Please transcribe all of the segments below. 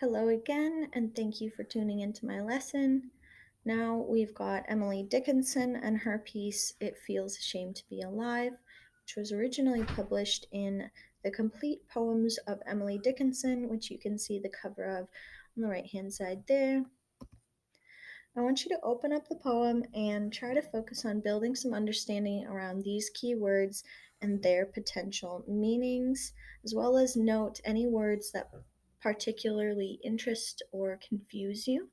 Hello again, and thank you for tuning into my lesson. Now we've got Emily Dickinson and her piece, It Feels a Shame to Be Alive, which was originally published in The Complete Poems of Emily Dickinson, which you can see the cover of on the right hand side there. I want you to open up the poem and try to focus on building some understanding around these key words and their potential meanings, as well as note any words that particularly interest or confuse you.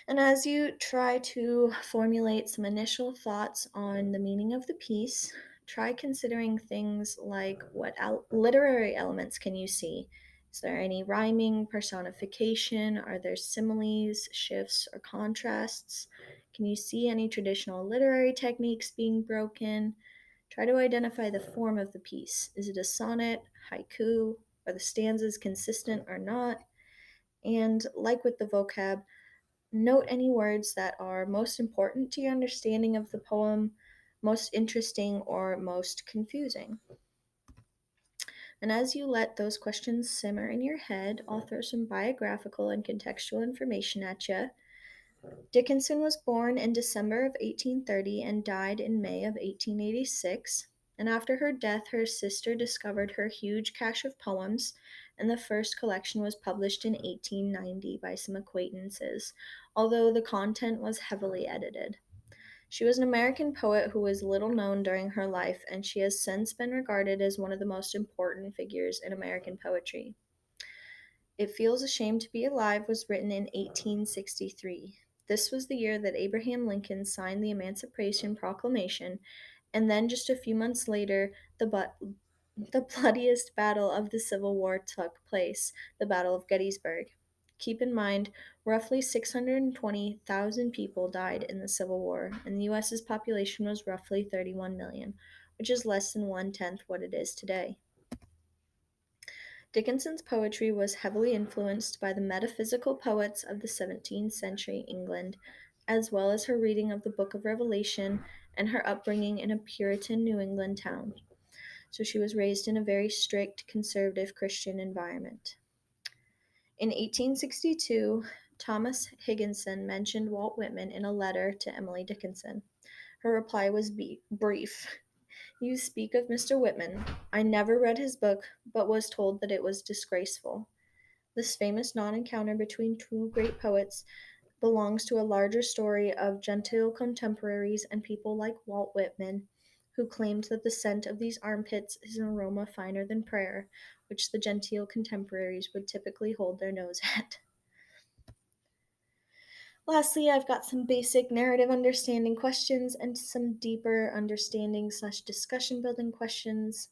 And as you try to formulate some initial thoughts on the meaning of the piece, try considering things like what literary elements can you see? Is there any rhyming, personification? Are there similes, shifts, or contrasts? Can you see any traditional literary techniques being broken? Try to identify the form of the piece. Is it a sonnet, haiku? Are the stanzas consistent or not? And like with the vocab, note any words that are most important to your understanding of the poem, most interesting, or most confusing. And as you let those questions simmer in your head, I'll throw some biographical and contextual information at you. Dickinson was born in December of 1830 and died in May of 1886. And after her death, her sister discovered her huge cache of poems, and the first collection was published in 1890 by some acquaintances, although the content was heavily edited. She was an American poet who was little known during her life, and she has since been regarded as one of the most important figures in American poetry. It Feels a Shame to Be Alive was written in 1863. This was the year that Abraham Lincoln signed the Emancipation Proclamation, and then just a few months later, the bloodiest battle of the Civil War took place, the Battle of Gettysburg. Keep in mind, roughly 620,000 people died in the Civil War, and the U.S.'s population was roughly 31 million, which is less than one-tenth what it is today. Dickinson's poetry was heavily influenced by the metaphysical poets of the 17th century England, as well as her reading of the Book of Revelation and her upbringing in a Puritan New England town. So she was raised in a very strict conservative Christian environment. In 1862, Thomas Higginson mentioned Walt Whitman in a letter to Emily Dickinson. Her reply was brief. You speak of Mr. Whitman. I never read his book, but was told that it was disgraceful. This famous non-encounter between two great poets belongs to a larger story of genteel contemporaries and people like Walt Whitman, who claimed that the scent of these armpits is an aroma finer than prayer, which the genteel contemporaries would typically hold their nose at. Lastly, I've got some basic narrative understanding questions and some deeper understanding/discussion building questions.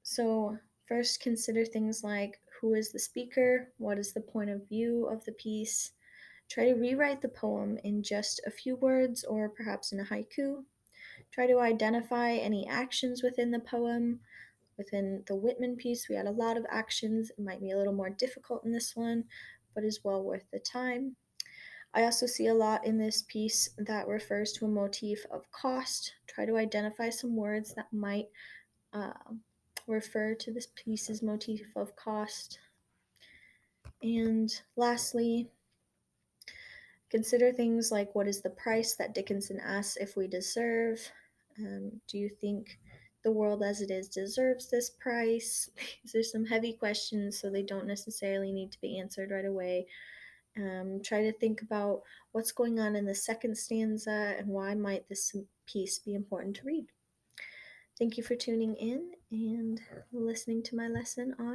So, first, consider things like who is the speaker? What is the point of view of the piece? Try to rewrite the poem in just a few words or perhaps in a haiku. Try to identify any actions within the poem. Within the Whitman piece, we had a lot of actions. It might be a little more difficult in this one, but is well worth the time. I also see a lot in this piece that refers to a motif of cost. Try to identify some words that might uh, refer to this piece's motif of cost. And lastly, consider things like what is the price that Dickinson asks if we deserve? Do you think the world as it is deserves this price? These are some heavy questions, so they don't necessarily need to be answered right away. Try to think about what's going on in the second stanza and why might this piece be important to read. Thank you for tuning in and listening to my lesson on